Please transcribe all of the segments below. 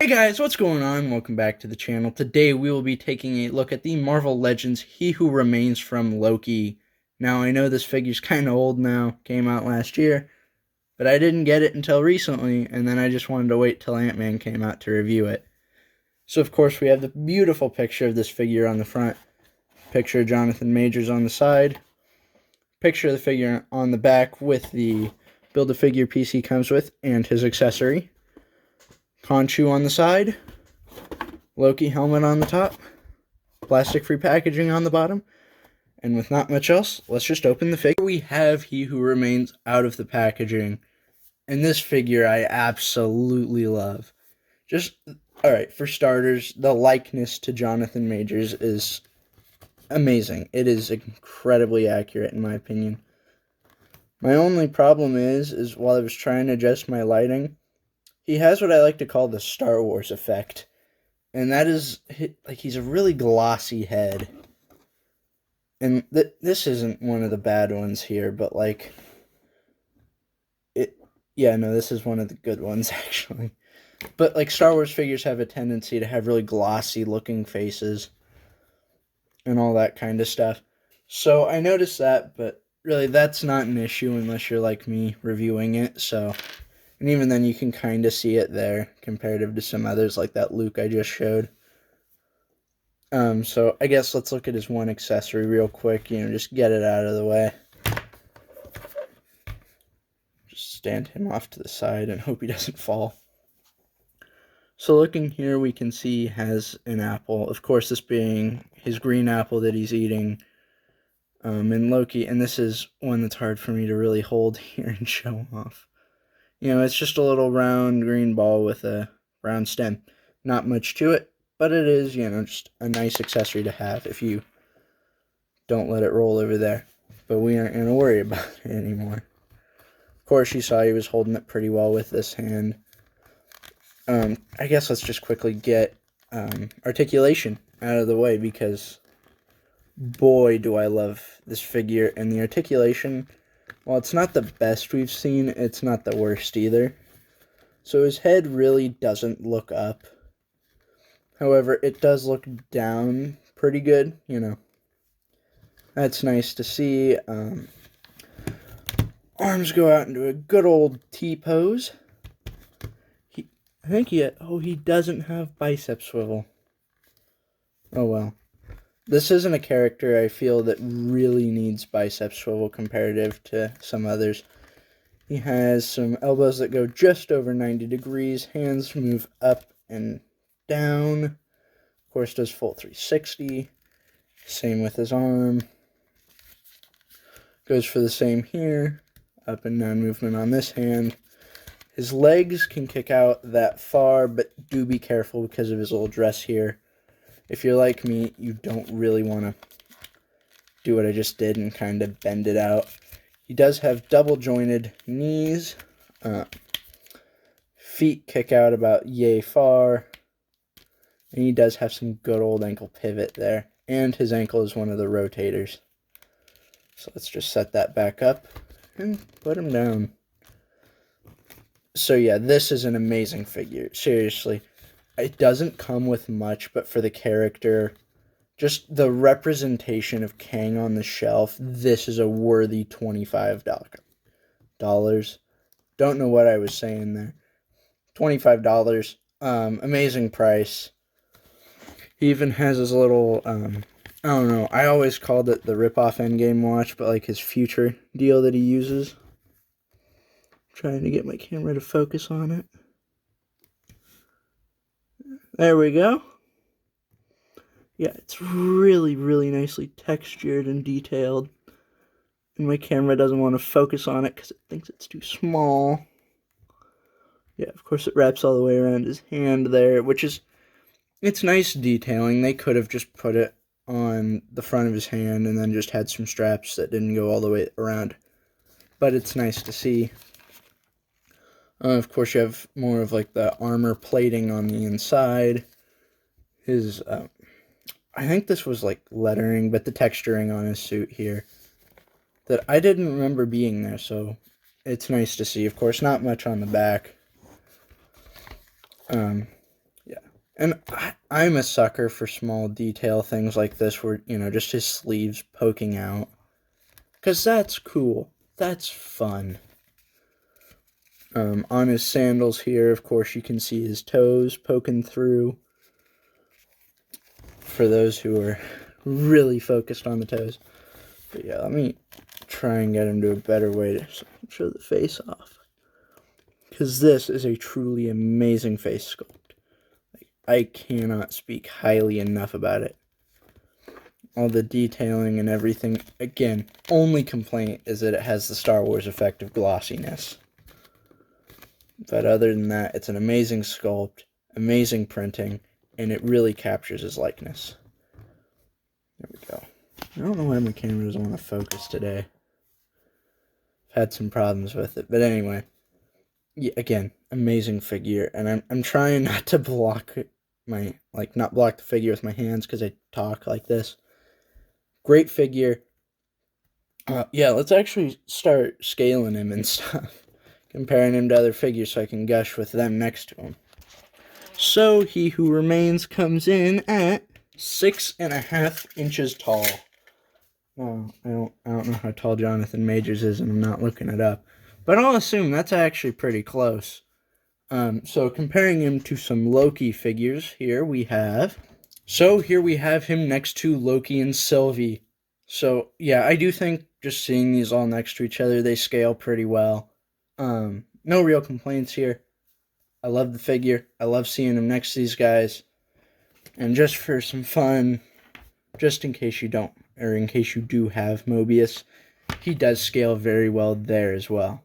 Hey guys, what's going on? Welcome back to the channel. Today we will be taking a look at the Marvel Legends He Who Remains from Loki. Now I know this figure's kind of old now, came out last year, but I didn't get it until recently, and then I just wanted to wait till Ant-Man came out to review it. So of course we have the beautiful picture of this figure on the front, picture of Jonathan Majors on the side, picture of the figure on the back with the Build-A-Figure piece he comes with and his accessory. Khonshu on the side, Loki helmet on the top, plastic-free packaging on the bottom, and with not much else, let's just open the figure. We have He Who Remains out of the packaging, and this figure I absolutely love. Alright, for starters, the likeness to Jonathan Majors is amazing. It is incredibly accurate in my opinion. My only problem is while I was trying to adjust my lighting, he has what I like to call the Star Wars effect. And that is, like, he's a really glossy head. And this isn't one of the bad ones here, but, like, this is one of the good ones, actually. But, like, Star Wars figures have a tendency to have really glossy looking faces. And all that kind of stuff. So, I noticed that, but really, that's not an issue unless you're like me reviewing it, so... And even then, you can kind of see it there, comparative to some others, like that Luke I just showed. So I guess let's look at his one accessory real quick, just get it out of the way. Just stand him off to the side and hope he doesn't fall. So looking here, we can see he has an apple. Of course, this being his green apple that he's eating in Loki. And this is one that's hard for me to really hold here and show off. It's just a little round green ball with a round stem. Not much to it, but it is, just a nice accessory to have if you don't let it roll over there. But we aren't going to worry about it anymore. Of course, you saw he was holding it pretty well with this hand. I guess let's just quickly get articulation out of the way because, boy, do I love this figure. And the articulation... While it's not the best we've seen, it's not the worst either. So his head really doesn't look up. However, it does look down pretty good, That's nice to see. Arms go out into a good old T-pose. He doesn't have bicep swivel. Oh well. This isn't a character I feel that really needs bicep swivel comparative to some others. He has some elbows that go just over 90 degrees. Hands move up and down. Of course, does full 360. Same with his arm. Goes for the same here. Up and down movement on this hand. His legs can kick out that far, but do be careful because of his little dress here. If you're like me, you don't really want to do what I just did and kind of bend it out. He does have double jointed knees. Feet kick out about yay far. And he does have some good old ankle pivot there. And his ankle is one of the rotators. So let's just set that back up and put him down. So yeah, this is an amazing figure. Seriously. It doesn't come with much, but for the character, just the representation of Kang on the shelf, this is a worthy $25. Don't know what I was saying there. $25. Amazing price. He even has his little, I don't know, I always called it the rip-off Endgame watch, but like his future deal that he uses. Trying to get my camera to focus on it. There we go. Yeah, it's really, really nicely textured and detailed. And my camera doesn't want to focus on it because it thinks it's too small. Yeah, of course it wraps all the way around his hand there, which is... It's nice detailing. They could have just put it on the front of his hand and then just had some straps that didn't go all the way around. But it's nice to see. Of course, you have more of like the armor plating on the inside. His, I think this was like lettering, but the texturing on his suit here that I didn't remember being there, so it's nice to see. Of course, not much on the back. And I'm a sucker for small detail things like this where, just his sleeves poking out. Because that's cool. That's fun. On his sandals here, of course, you can see his toes poking through. For those who are really focused on the toes. But yeah, let me try and get him to a better way to show the face off. Because this is a truly amazing face sculpt. I cannot speak highly enough about it. All the detailing and everything. Again, only complaint is that it has the Star Wars effect of glossiness. But other than that, it's an amazing sculpt, amazing printing, and it really captures his likeness. There we go. I don't know why my camera doesn't want to focus today. I've had some problems with it. But anyway, yeah, again, amazing figure. And I'm trying not to block not block the figure with my hands because I talk like this. Great figure. Yeah, let's actually start scaling him and stuff. Comparing him to other figures so I can gush with them next to him. So, He Who Remains comes in at 6.5 inches tall. Oh, I don't know how tall Jonathan Majors is, and I'm not looking it up. But I'll assume that's actually pretty close. So comparing him to some Loki figures, here we have him next to Loki and Sylvie. So yeah, I do think just seeing these all next to each other, they scale pretty well. No real complaints here. I love the figure. I love seeing him next to these guys. And just for some fun, just in case you don't, or in case you do have Mobius, he does scale very well there as well.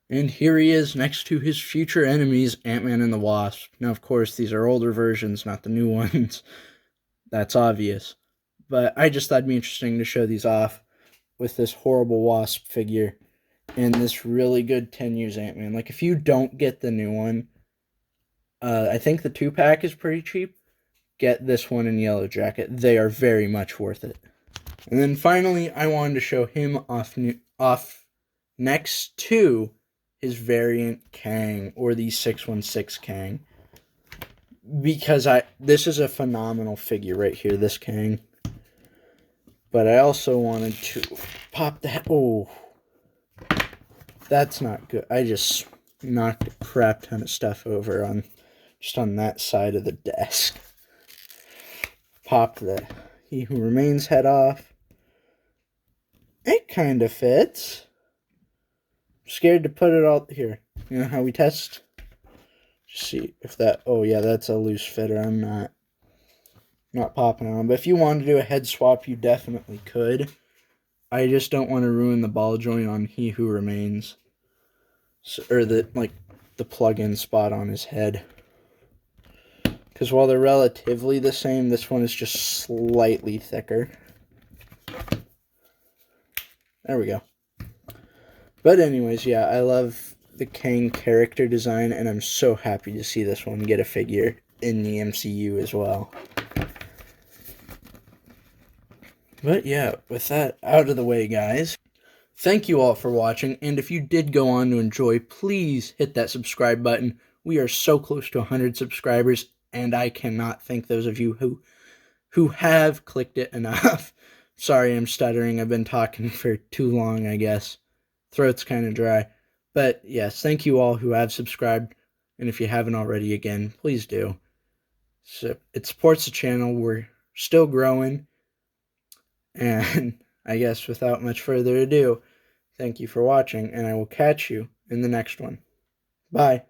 And here he is next to his future enemies, Ant-Man and the Wasp. Now, of course, these are older versions, not the new ones. That's obvious. But I just thought it'd be interesting to show these off with this horrible Wasp figure and this really good 10 years Ant-Man. Like, if you don't get the new one, I think the 2-pack is pretty cheap. Get this one in Yellow Jacket. They are very much worth it. And then finally, I wanted to show him off next to his variant Kang, or the 616 Kang. Because this is a phenomenal figure right here, this Kang. But I also wanted to pop that. Oh, that's not good. I just knocked a crap ton of stuff over on that side of the desk. Pop the He Who Remains head off. It kind of fits. Scared to put it all here. You know how we test? Just see if that. Oh yeah, that's a loose fitter. I'm not popping on. But if you wanted to do a head swap, you definitely could. I just don't want to ruin the ball joint on He Who Remains, or the plug-in spot on his head. Because while they're relatively the same, this one is just slightly thicker. There we go. But anyways, yeah, I love the Kang character design, and I'm so happy to see this one get a figure in the MCU as well. But yeah, with that out of the way, guys, thank you all for watching, and if you did go on to enjoy, please hit that subscribe button. We are so close to 100 subscribers, and I cannot thank those of you who have clicked it enough. Sorry, I'm stuttering. I've been talking for too long, I guess. Throat's kind of dry. But yes, thank you all who have subscribed, and if you haven't already, again, please do. So it supports the channel. We're still growing, and I guess without much further ado, thank you for watching, and I will catch you in the next one. Bye.